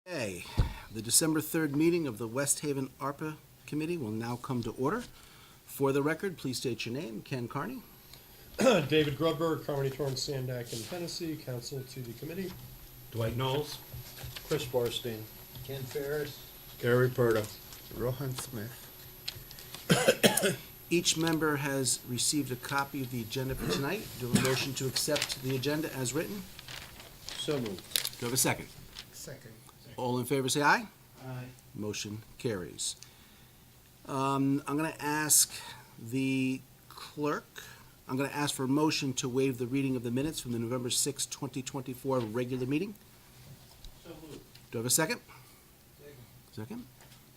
Okay, the December 3rd meeting of the West Haven ARPA Committee will now come to order. For the record, please state your name. Ken Carney. David Grubberg, Carmody, Torrance, Sandak, and Tennessee, counsel to the committee. Dwight Knowles. Chris Borstein. Ken Ferris. Gary Perda. Rohan Smith. Each member has received a copy of the agenda for tonight. Do I have a motion to accept the agenda as written? So moved. Do I have a second? Second. All in favor say aye. Aye. Motion carries. I'm going to ask the clerk, I'm going to ask for a motion to waive the reading of the minutes from the November 6, 2024 regular meeting. So moved. Do I have a second? Second.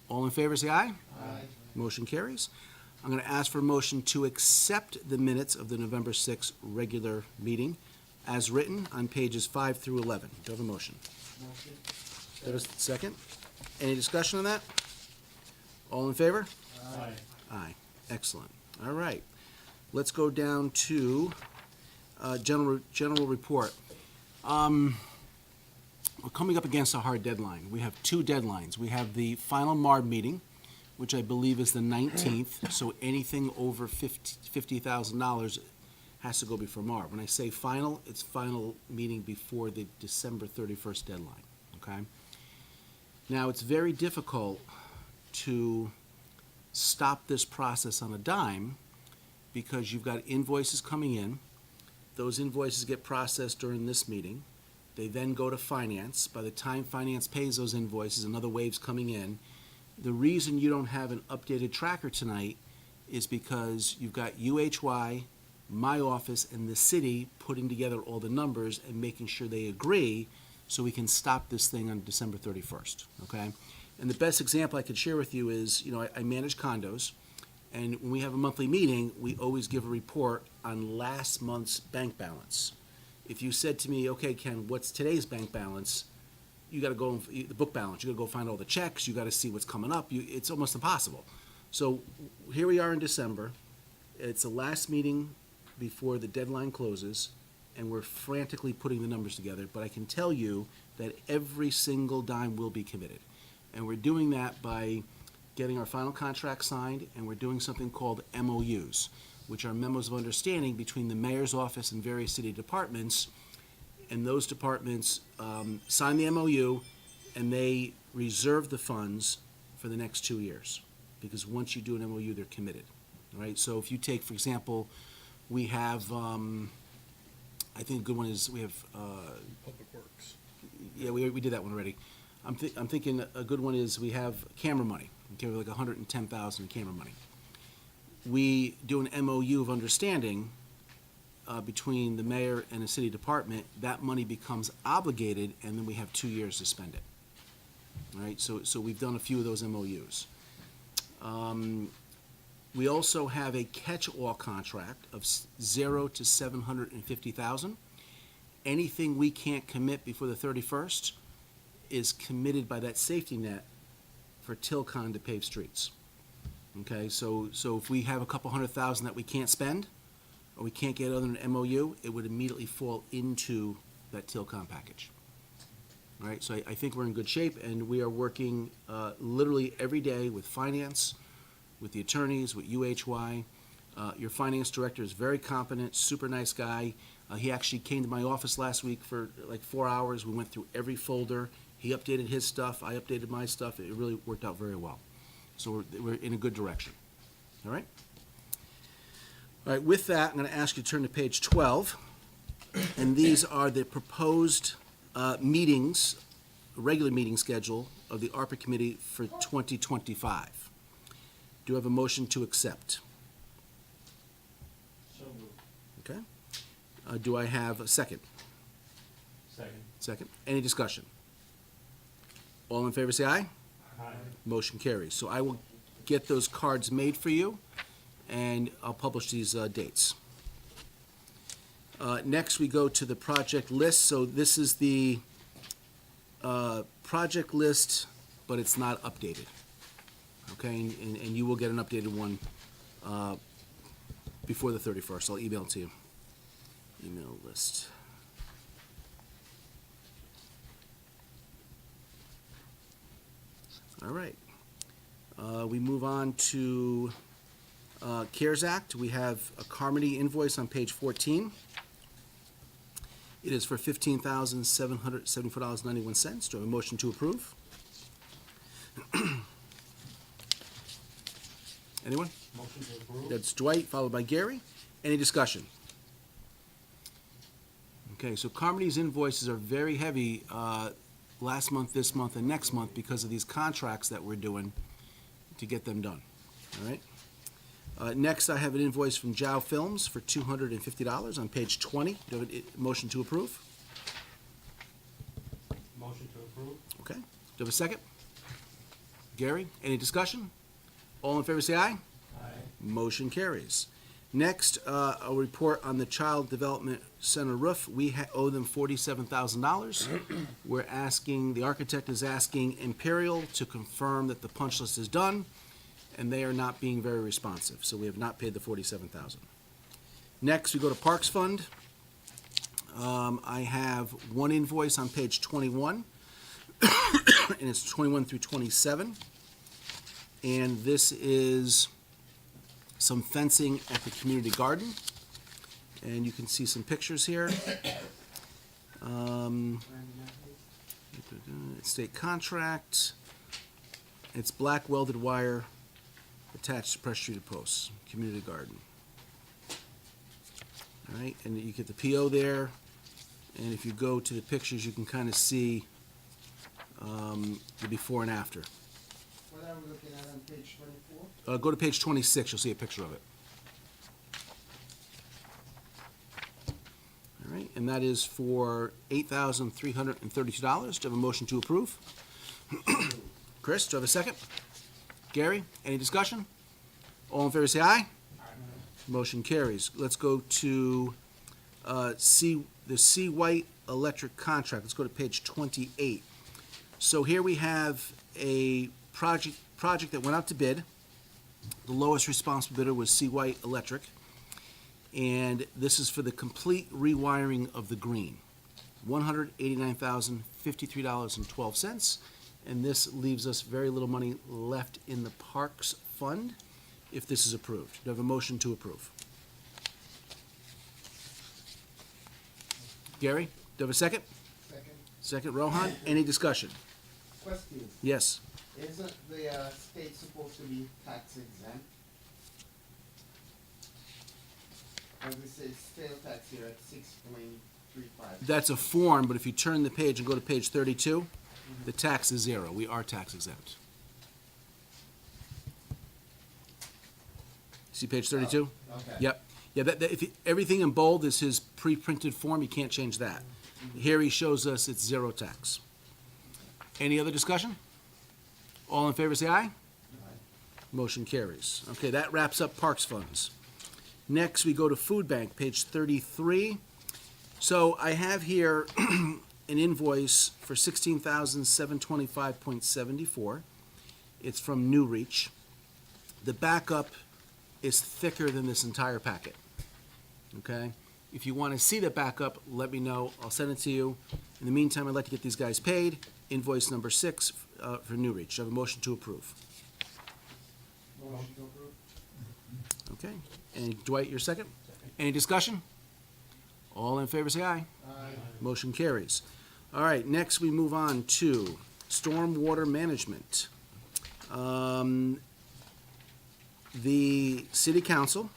All in favor say aye. Aye. Motion carries. I'm going to ask for a motion to accept the minutes of the November 6 regular meeting as written on pages 5 through 11. Do I have a motion? Motion. Do I have a second? Any discussion on that? All in favor? Aye. Aye. Excellent. All right. Let's go down to general report. We're coming up against a hard deadline. We have two deadlines. We have the final MARB meeting, which I believe is the 19th, so anything over $50,000 has to go before MARB. When I say final, it's final meeting before the December 31st deadline, okay? Now, it's very difficult to stop this process on a dime because you've got invoices coming in. Those invoices get processed during this meeting. They then go to finance. By the time finance pays those invoices, another wave's coming in. The reason you don't have an updated tracker tonight is because you've got UHY, my office, and the city putting together all the numbers and making sure they agree so we can stop this thing on December 31st, okay? And the best example I could share with you is, I manage condos, and when we have a monthly meeting, we always give a report on last month's bank balance. If you said to me, okay, Ken, what's today's bank balance? You gotta go, the book balance, you gotta go find all the checks, you gotta see what's coming up, it's almost impossible. So here we are in December, it's the last meeting before the deadline closes, and we're frantically putting the numbers together, but I can tell you that every single dime will be committed. And we're doing that by getting our final contract signed, and we're doing something called MOUs, which are memos of understanding between the mayor's office and various city departments, and those departments sign the MOU, and they reserve the funds for the next 2 years, because once you do an MOU, they're committed, all right? So if you take, for example, we have, I think a good one is we have. Public Works. Yeah, we did that one already. I'm thinking a good one is we have camera money. Okay, we have like $110,000 in camera money. We do an MOU of understanding between the mayor and the city department. That money becomes obligated, and then we have 2 years to spend it. All right, so we've done a few of those MOUs. We also have a catch-all contract of 0 to $750,000. Anything we can't commit before the 31st is committed by that safety net for Tilcon to pave streets. Okay, so if we have a couple $100,000 that we can't spend, or we can't get other than an MOU, it would immediately fall into that Tilcon package. All right, so I think we're in good shape, and we are working literally every day with finance, with the attorneys, with UHY. Your finance director is very competent, super nice guy. He actually came to my office last week for like 4 hours. We went through every folder. He updated his stuff. I updated my stuff. It really worked out very well. So we're in a good direction. All right? All right, with that, I'm going to ask you to turn to page 12. And these are the proposed meetings, regular meeting schedule of the ARPA Committee for 2025. Do you have a motion to accept? So moved. Okay. Do I have a second? Second. Second. Any discussion? All in favor say aye. Aye. Motion carries. So I will get those cards made for you, and I'll publish these dates. Next, we go to the project list. So this is the project list, but it's not updated. Okay, and you will get an updated one before the 31st. I'll email it to you. Email list. All right. We move on to CARES Act. We have a Carmody invoice on page 14. It is for $15,774.91. Do I have a motion to approve? Anyone? Motion to approve. That's Dwight, followed by Gary. Any discussion? Okay, so Carmody's invoices are very heavy last month, this month, and next month because of these contracts that we're doing to get them done. All right? Next, I have an invoice from Jow Films for $250 on page 20. Do I have a motion to approve? Motion to approve. Okay. Do I have a second? Gary, any discussion? All in favor, say aye. Aye. Motion carries. Next, a report on the Child Development Center roof. We owe them $47,000. We're asking, the architect is asking Imperial to confirm that the punch list is done, and they are not being very responsive, so we have not paid the $47,000. Next, we go to Parks Fund. I have one invoice on page 21, and it's 21 through 27. And this is some fencing at the community garden. And you can see some pictures here. State contract. It's black welded wire attached to pressure treated posts, community garden. All right, and you get the PO there. And if you go to the pictures, you can kind of see the before and after. What are we looking at on page 24? Go to page 26, you'll see a picture of it. All right, and that is for $8,332. Do you have a motion to approve? Chris, do you have a second? Gary, any discussion? All in favor, say aye. Motion carries. Let's go to the C. White Electric contract. Let's go to page 28. So here we have a project that went out to bid. The lowest responsible bidder was C. White Electric. And this is for the complete rewiring of the green. $189,053.12. And this leaves us very little money left in the Parks Fund if this is approved. Do I have a motion to approve? Gary, do you have a second? Second. Second, Rohan. Any discussion? Question, Yes. isn't the state supposed to be tax exempt? As it says, sales tax here at 6.35. That's a form, but if you turn the page and go to page 32, the tax is zero. We are tax exempt. See page 32? Okay. Yep. Yeah, everything in bold is his pre-printed form. You can't change that. Here he shows us it's zero tax. Any other discussion? All in favor, say aye. Motion carries. Okay, that wraps up Parks Funds. Next, we go to Food Bank, page 33. So I have here an invoice for $16,725.74. It's from New Reach. The backup is thicker than this entire packet. Okay? If you want to see the backup, let me know. I'll send it to you. In the meantime, I'd like to get these guys paid. Invoice number 6 for New Reach. I have a motion to approve. Motion to approve. Okay. And Dwight, your second? Any discussion? All in favor, say aye. Aye. Motion carries. All right, next we move on to stormwater management. The city council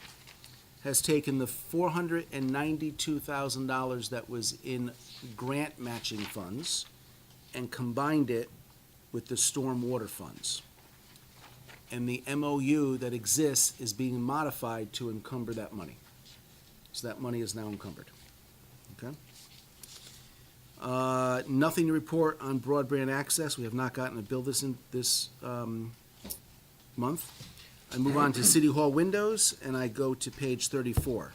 has taken the $492,000 that was in grant matching funds and combined it with the stormwater funds. And the MOU that exists is being modified to encumber that money. So that money is now encumbered. Okay? Nothing to report on broadband access. We have not gotten a bill this month. I move on to City Hall windows, and I go to page 34.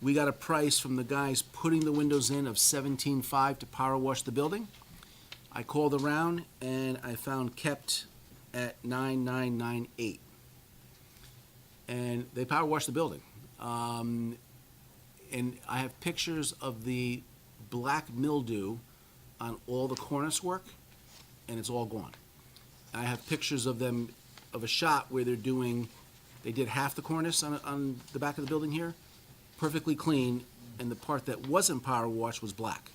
We got a price from the guys putting the windows in of $17,500 to power wash the building. I called around, and I found kept at $9,998. And they power wash the building. And I have pictures of the black mildew on all the cornice work, and it's all gone. I have pictures of them, of a shot where they did half the cornice on the back of the building here, perfectly clean, and the part that wasn't power washed was black.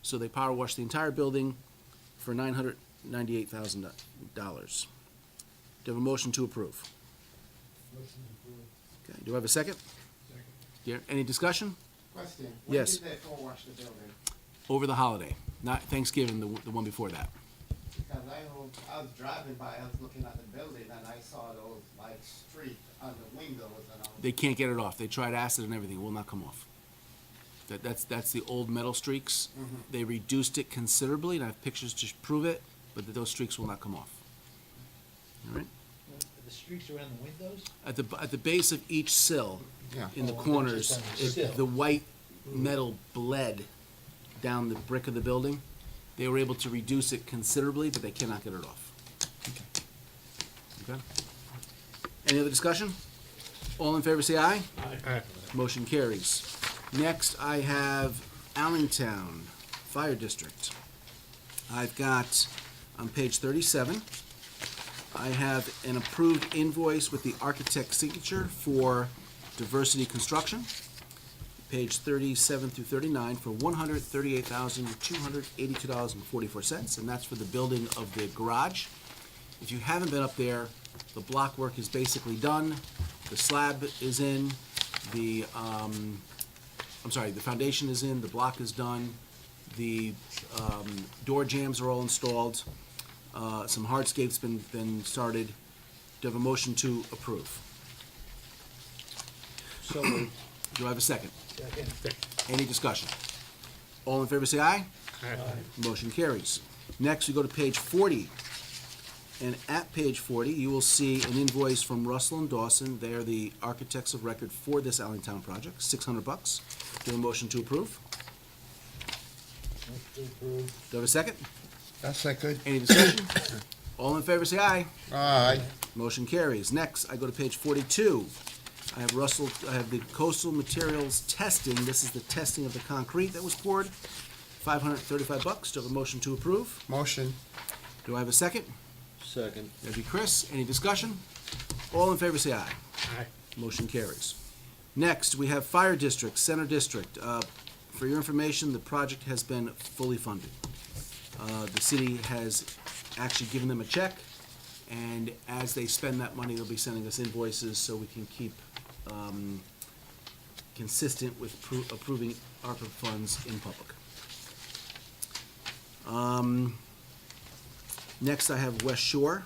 So they power washed the entire building for $998,000. Do I have a motion to approve? Okay, do I have a second? Second. Any discussion? Question. Yes. When did they full wash the building? Over the holiday, not Thanksgiving, the one before that. Because I was driving by, I was looking at the building and I saw those like streaks on the windows and all. They can't get it off. They tried acid and everything, it will not come off. That's the old metal streaks. They reduced it considerably, and I have pictures to prove it, but those streaks will not come off. All right? The streaks around the windows? At the base of each sill, in the Oh, corners, just on the sill. the white metal bled down the brick of the building. They were able to reduce it considerably, but they cannot get it off. Okay? Any other discussion? All in favor, say aye. Aye. Motion carries. Next, I have Allentown Fire District. I've got, on page 37, I have an approved invoice with the architect's signature for Diversity Construction, page 37 through 39, for $138,282.44, and that's for the building of the garage. If you haven't been up there, the block work is basically done, the slab is in, the foundation is in, the block is done, the door jambs are all installed, some hardscape's been started. Do I have a motion to approve? So moved. Do I have a second? Second. Any discussion? All in favor, say aye. Aye. Motion carries. Next, we go to page 40. And at page 40, you will see an invoice from Russell and Dawson. They are the architects of record for this Allentown project, $600. Do I have a motion to approve? Move to approve. Do I have a second? That's second. Any discussion? All in favor, say aye. Aye. Motion carries. Next, I go to page 42. I have the coastal materials testing. This is the testing of the concrete that was poured. $535. Do I have a motion to approve? Motion. Do I have a second? Second. That'd be Chris. Any discussion? All in favor, say aye. Aye. Motion carries. Next, we have Fire District, Center District. For your information, the project has been fully funded. The city has actually given them a check, and as they spend that money, they'll be sending us invoices so we can keep consistent with approving ARPA funds in public. Next, I have West Shore,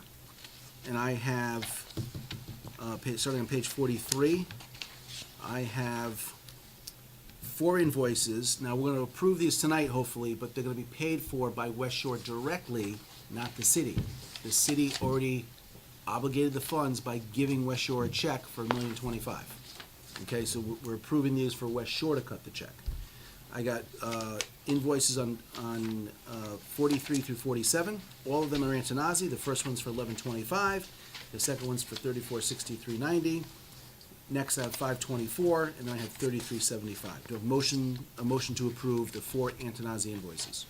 and I have, starting on page 43, I have 4 invoices. Now, we're going to approve these tonight, hopefully, but they're going to be paid for by West Shore directly, not the city. The city already obligated the funds by giving West Shore a check for $1,025,000. Okay, so we're approving these for West Shore to cut the check. I got invoices on 43 through 47. All of them are Antonazzi. The first one's for $1125. The second one's for $3463.90. Next, I have 524, and then I have 3375. Do I have a motion to approve the 4 Antonazzi invoices?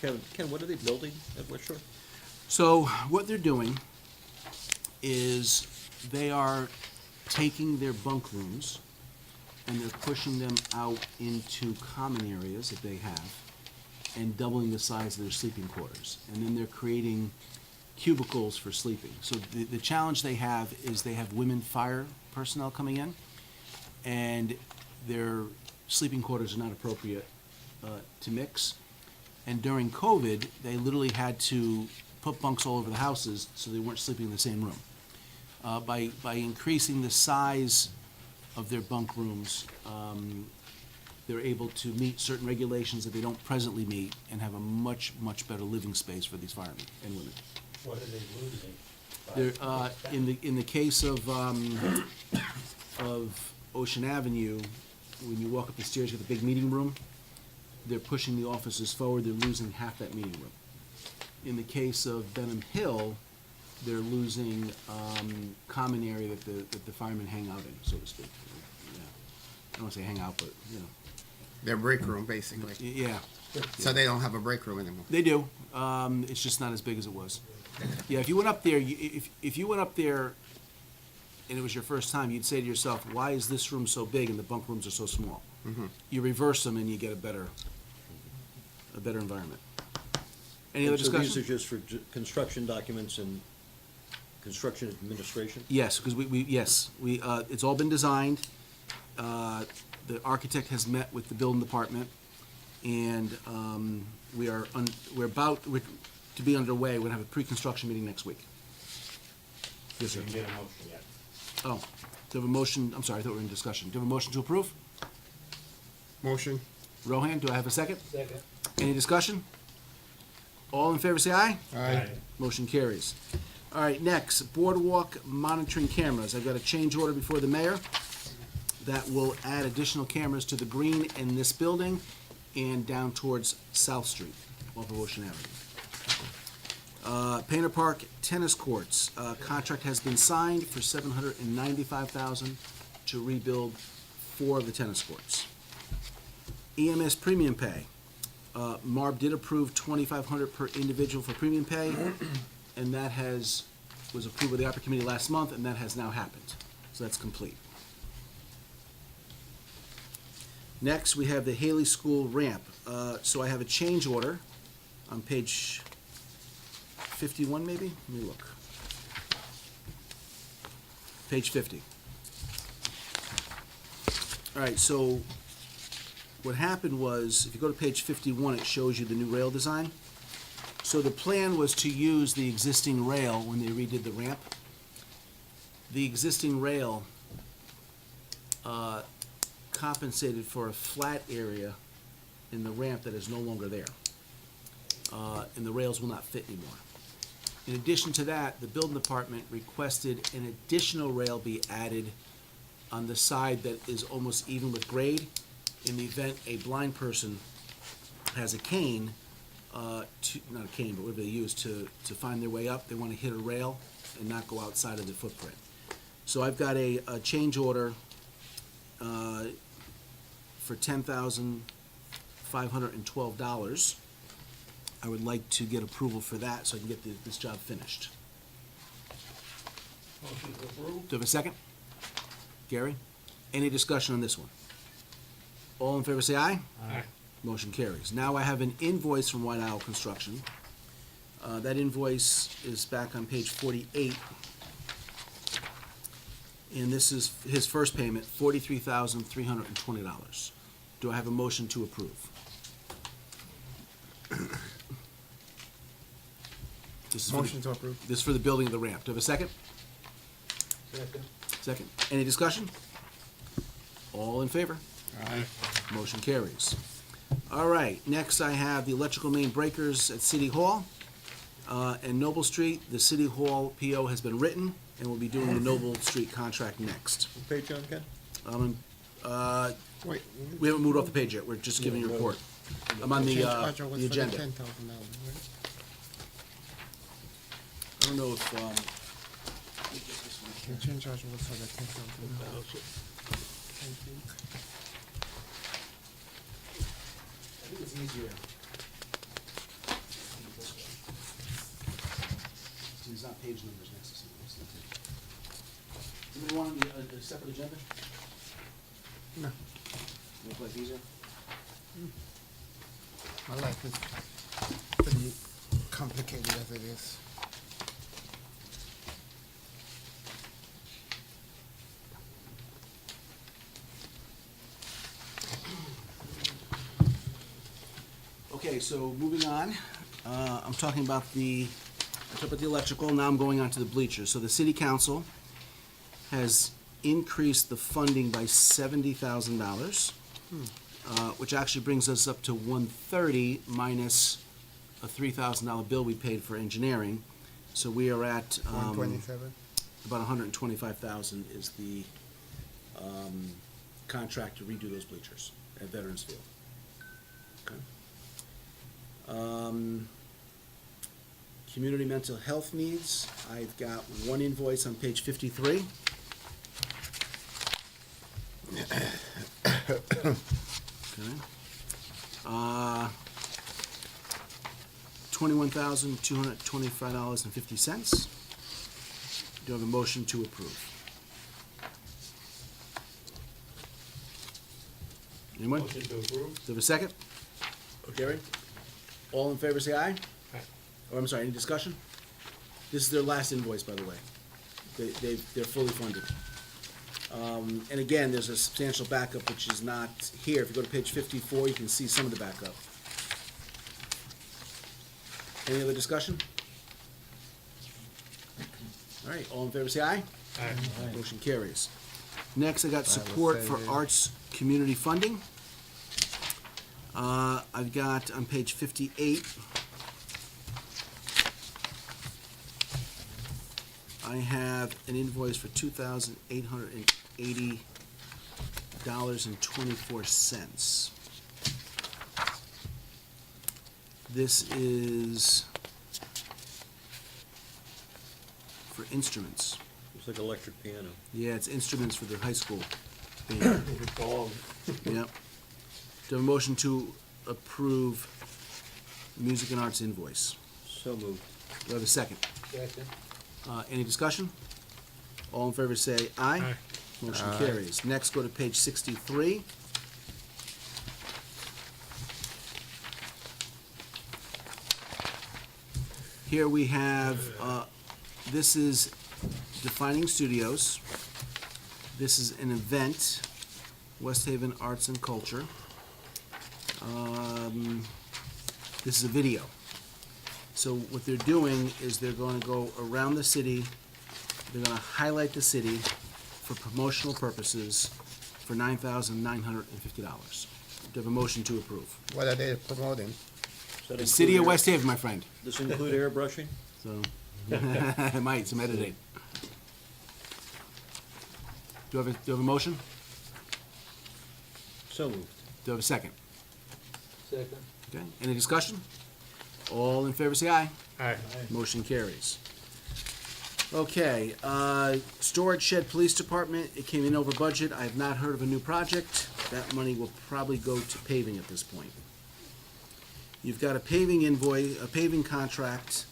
Ken, what are they building at West Shore? So what they're doing is they are taking their bunk rooms and they're pushing them out into common areas that they have and doubling the size of their sleeping quarters. And then they're creating cubicles for sleeping. So the challenge they have is they have women fire personnel coming in, and their sleeping quarters are not appropriate to mix. And during COVID, they literally had to put bunks all over the houses so they weren't sleeping in the same room. By increasing the size of their bunk rooms, they're able to meet certain regulations that they don't presently meet and have a much, much better living space for these firemen and women. What are they losing? There, in the case of Ocean Avenue, when you walk up the stairs, you have the big meeting room. They're pushing the officers forward. They're losing half that meeting room. In the case of Benham Hill, they're losing common area that the firemen hang out in, so to speak. Yeah. I don't want to say hang out, but Their break room, basically. yeah, So they don't have a break room anymore. they do. It's just not as big as it was. Yeah, if you went up there, if you went up there and it was your first time, you'd say to yourself, why is this room so big and the bunk rooms are so small? You reverse them and you get a better environment. Any other And so discussion? these are just for construction documents and construction administration? Yes, because it's all been designed. The architect has met with the building department, and we're about to be underway. We're gonna have a pre-construction meeting next week. Yes, sir. Didn't get a motion yet. Oh, do you have a motion? I'm sorry, I thought we were in discussion. Do you have a motion to approve? Motion. Rohan, do I have a second? Second. Any discussion? All in favor, say aye. Aye. Motion carries. All right, next, boardwalk monitoring cameras. I've got a change order before the mayor that will add additional cameras to the green in this building and down towards South Street off of Ocean Avenue. Painter Park tennis courts, contract has been signed for $795,000 to rebuild 4 of the tennis courts. EMS premium pay. Marb did approve $2,500 per individual for premium pay, and that was approved by the ARPA Committee last month, and that has now happened. So that's complete. Next, we have the Haley School ramp. So I have a change order on page 51, maybe? Let me look. Page 50. All right, so what happened was, if you go to page 51, it shows you the new rail design. So the plan was to use the existing rail when they redid the ramp. The existing rail compensated for a flat area in the ramp that is no longer there. And the rails will not fit anymore. In addition to that, the building department requested an additional rail be added on the side that is almost even with grade. In the event a blind person has a cane, not a cane, but whatever they use to find their way up, they want to hit a rail and not go outside of the footprint. So I've got a change order for $10,512. I would like to get approval for that so I can get this job finished. Motion to approve? Do you have a second? Gary? Any discussion on this one? All in favor say aye. Aye. Motion carries. Now I have an invoice from White Owl Construction. That invoice is back on page 48. And this is his first payment, $43,320. Do I have a motion to approve? This is for the- Motion to approve. This is for the building of the ramp. Do I have a second? Second. Second. Any discussion? All in favor? Aye. Motion carries. All right, next I have the electrical main breakers at City Hall and Noble Street. The City Hall PO has been written, and we'll be doing the Noble Street contract next. What page on, Ken? Wait. We haven't moved off the page yet, we're just giving you a report. I'm on the agenda. $10,000, right? I don't know if, The change order was for the $10,000. I think it's easier. There's not page numbers necessarily. Somebody want a separate agenda? No, Look like easier? my life is pretty complicated as it is. Okay, so moving on, I'm talking about I talked about the electrical, now I'm going on to the bleachers. So the city council has increased the funding by $70,000, which actually brings us up to $130 minus a $3,000 bill we paid for engineering. So we are at 127. about $125,000 is the contract to redo those bleachers at Veterans Field. Okay. Community mental health needs, I've got one invoice on page 53. Okay. $21,225.50. Do I have a motion to approve? Anyone? Motion to approve. Do I have a second? Gary? All in favor, say aye. Aye. Oh, I'm sorry, any discussion? This is their last invoice, by the way. They're fully funded. And again, there's a substantial backup which is not here. If you go to page 54, you can see some of the backup. Any other discussion? All right, all in favor, say aye. Aye. Motion carries. Next, I got support for arts community funding. I've got on page 58, I have an invoice for $2,880.24. This is for instruments. Looks like electric piano. Yeah, it's instruments for the high school band. Yep. Do I have a motion to approve music and arts invoice? So moved. Do I have a second? Second. Any discussion? All in favor say aye. Aye. Motion carries. Next, go to page 63. Here we have, this is Defining Studios. This is an event, West Haven Arts and Culture. This is a video. So what they're doing is they're going to go around the city, they're going to highlight the city for promotional purposes for $9,950. Do you have a motion to approve? What are they promoting? Does that The city of include West Haven, my friend. Does this include airbrushing? So, it might, some editing. Do you have a motion? So moved. Do you have a second? Second. Okay, any discussion? All in favor say aye. Aye. Motion carries. Okay, Storage Shed Police Department, it came in over budget. I have not heard of a new project. That money will probably go to paving at this point. You've got a paving invoice, a paving contract,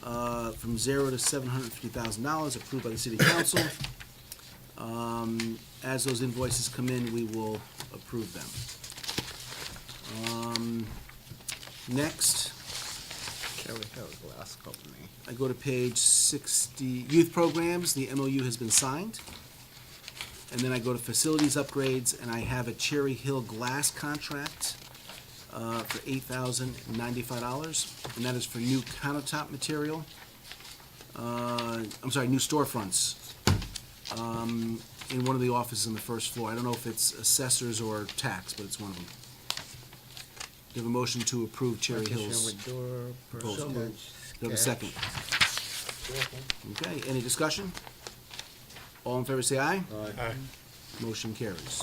from $0 to $750,000 approved by the city council. As those invoices come in, we will approve them. Next, Cherry Hill Glass Company. I go to page 60, youth programs, the MOU has been signed. And then I go to facilities upgrades, and I have a Cherry Hill Glass contract for $8,095, and that is for new countertop material. I'm sorry, new storefronts in one of the offices on the first floor. I don't know if it's assessors or tax, but it's one of them. Do you have a motion to approve Cherry Hill's? With door, proposal. personnel, Do you have a second? Second. Okay, any discussion? All in favor say aye. Aye. Motion carries.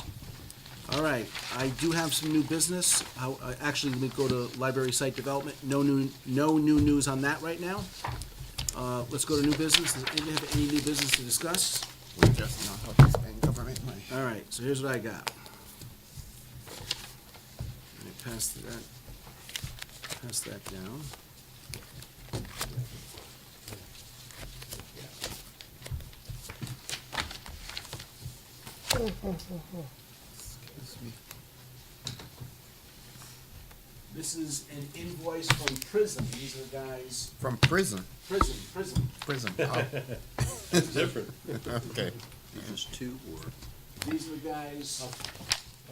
All right, I do have some new business. Actually, let me go to library site development. No new news on that right now. Let's go to new business. Does anybody have any new business to discuss? we just know how to spend government money. All right, so here's what I got. Let me pass that down. Excuse me. This is an invoice from Prism. These are the guys, From prison, Prism. prison, oh, Different. okay. Is this two or? These are the guys I'll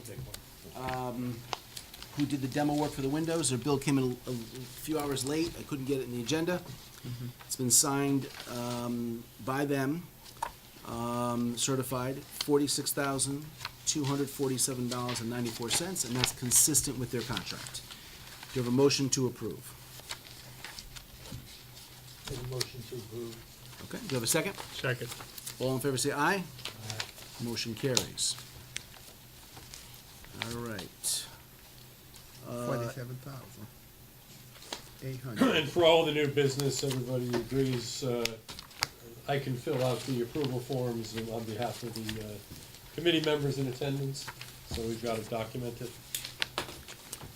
take one. who did the demo work for the windows. Their bill came in a few hours late. I couldn't get it in the agenda. It's been signed by them, certified, $46,247.94, and that's consistent with their contract. Do you have a motion to approve? Make a motion to approve. Okay, do you have a second? Second. All in favor say aye. Motion carries. All right. 47,800. And for all the new business, everybody agrees, I can fill out the approval forms on behalf of the committee members in attendance, so we've got it documented.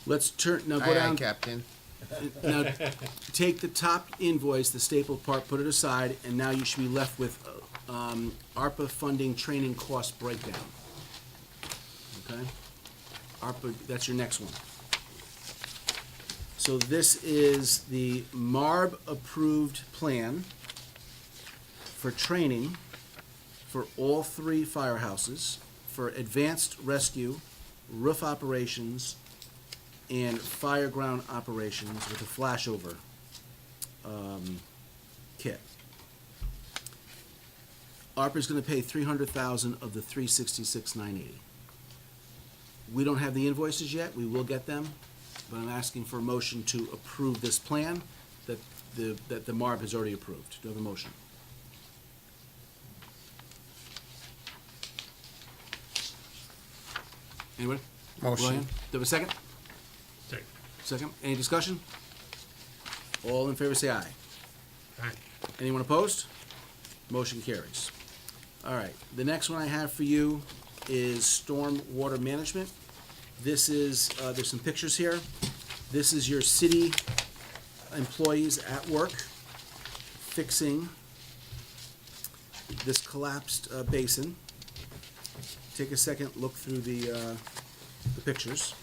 Let's turn, now go Aye, aye, down, Captain. Now, take the top invoice, the stapled part, put it aside, and now you should be left with ARPA funding training cost breakdown. Okay? ARPA, that's your next one. So this is the MARB-approved plan for training for all three firehouses for advanced rescue, roof operations, and fireground operations with a flashover kit. ARPA's gonna pay $300,000 of the $366,980. We don't have the invoices yet, we will get them, but I'm asking for a motion to approve this plan that the MARB has already approved. Do I have a motion? Anyone? Motion. William, do I have a second? Second. Second, any discussion? All in favor say aye. Aye. Anyone opposed? Motion carries. All right, the next one I have for you is storm water management. This is, there's some pictures here. This is your city employees at work fixing this collapsed basin. Take a second, look through the pictures.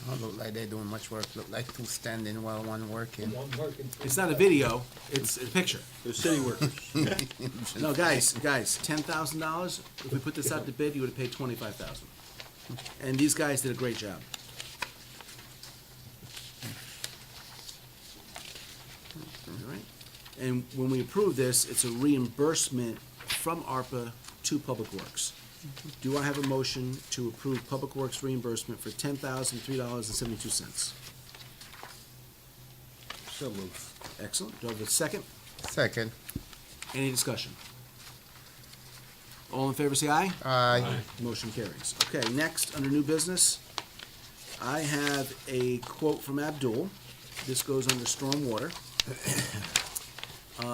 Don't look like they're doing much work. Look like two standing while one working. One working. It's not a video, it's a picture. The city workers. No, guys, $10,000, if we put this out to bid, you would've paid $25,000. And these guys did a great job. All right, and when we approve this, it's a reimbursement from ARPA to Public Works. Do I have a motion to approve Public Works reimbursement for $10,003.72? So moved. Excellent, do I have a second? Second. Any discussion? All in favor say aye. Aye. Motion carries. Okay, next, under new business, I have a quote from Abdul. This goes under stormwater.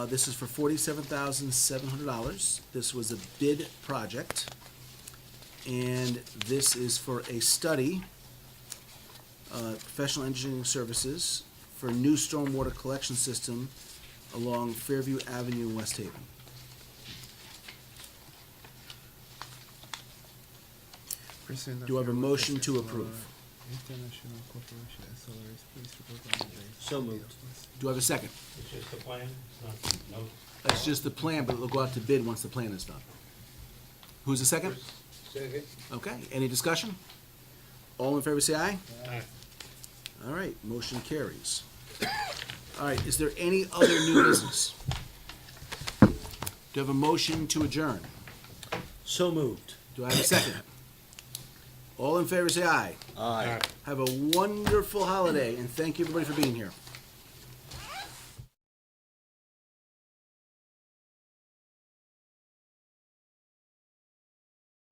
This is for $47,700. This was a bid project. And this is for a study, professional engineering services for new stormwater collection system along Fairview Avenue in West Haven. Do I have a motion to approve? International Corporation SLRs, please report on the So moved. Do I have a second? It's just a plan, it's not, no. That's just the plan, but it'll go out to bid once the plan is done. Who's the second? Second. Okay, any discussion? All in favor say aye. Aye. All right, motion carries. All right, is there any other new business? Do I have a motion to adjourn? So moved. Do I have a second? All in favor say aye. Aye. Have a wonderful holiday, and thank you everybody for being here.